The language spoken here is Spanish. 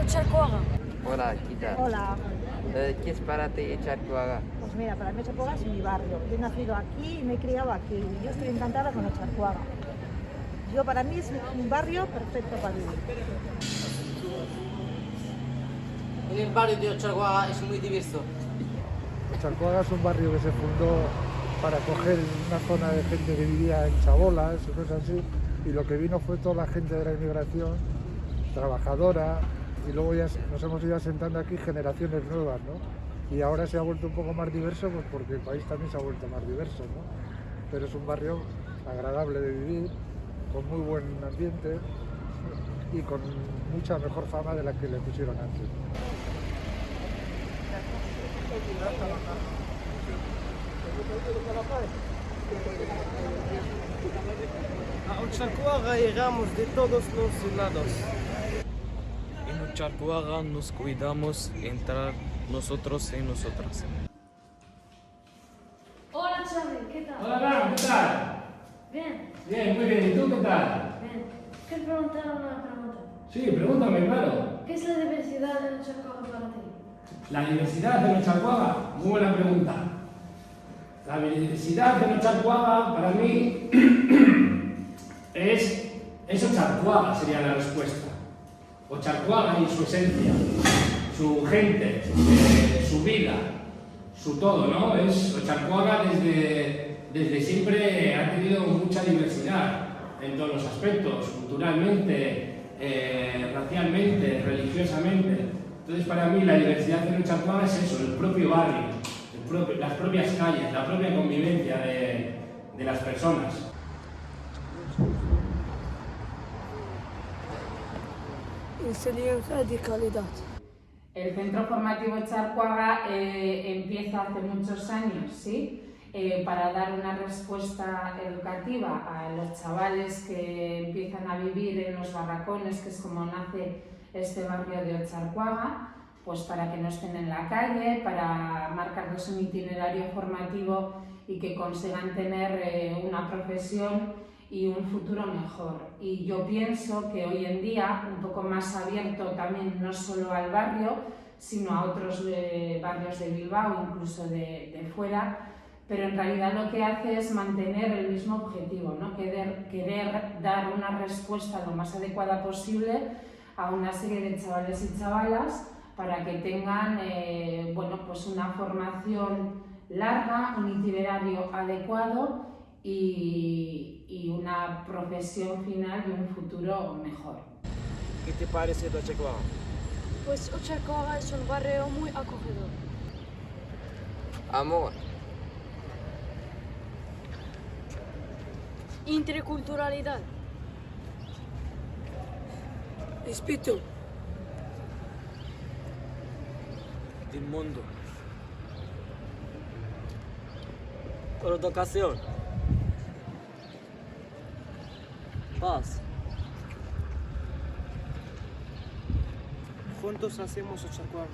Ocharcoaga. Hola, ¿qué tal? Hola. ¿Qué es para ti Ocharcoaga? Pues mira, para mí Ocharcoaga es mi barrio. Yo he nacido aquí y me he criado aquí. Yo estoy encantada con Ocharcoaga. Para mí es un barrio perfecto para vivir. El barrio de Ocharcoaga es muy diverso. Ocharcoaga es un barrio que se fundó para acoger una zona de gente que vivía en chabolas y cosas así, y lo que vino fue toda la gente de la inmigración, trabajadora, y luego ya nos hemos ido asentando aquí generaciones nuevas, ¿no? Y ahora se ha vuelto un poco más diverso, pues porque el país también se ha vuelto más diverso, ¿no? Pero es un barrio agradable de vivir, con muy buen ambiente y con mucha mejor fama de la que le pusieron antes. A Ocharcoaga llegamos de todos los lados. En Ocharcoaga nos cuidamos entrar nosotros y nosotras. Hola Xavi, ¿qué tal? Hola, Ram, ¿qué tal? Bien, Bien, muy bien. ¿Y tú qué tal? bien. ¿Quieres preguntar una pregunta? Sí, pregúntame, claro. ¿Qué es la diversidad de Ocharcoaga para ti? La diversidad de Ocharcoaga, muy buena pregunta. La diversidad de Ocharcoaga para mí es Ocharcoaga, sería la respuesta. Ocharcoaga y su esencia, su gente, su vida, su todo, ¿no? Ocharcoaga desde siempre ha tenido mucha diversidad en todos los aspectos, culturalmente, racialmente, religiosamente. Entonces, para mí, la diversidad en Ocharcoaga es eso, el propio barrio, las propias calles, la propia convivencia de las personas. Enseñanza de calidad. El Centro Formativo Ocharcoaga empieza hace muchos años, ¿sí? Para dar una respuesta educativa a los chavales que empiezan a vivir en los barracones, que es como nace este barrio de Ocharcoaga, pues para que no estén en la calle, para marcarles un itinerario formativo y que consigan tener una profesión y un futuro mejor. Y yo pienso que hoy en día, un poco más abierto también no solo al barrio, sino a otros barrios de Bilbao, incluso de fuera, pero en realidad lo que hace es mantener el mismo objetivo, ¿no? Querer dar una respuesta lo más adecuada posible a una serie de chavales y chavalas para que tengan pues una formación larga, un itinerario adecuado y una profesión final y un futuro mejor. ¿Qué te parece de Ocharcoaga? Pues Ocharcoaga es un barrio muy acogedor. Amor. Interculturalidad. Respeto. Del mundo. Educación. Paz. Juntos hacemos Ocharcoaga.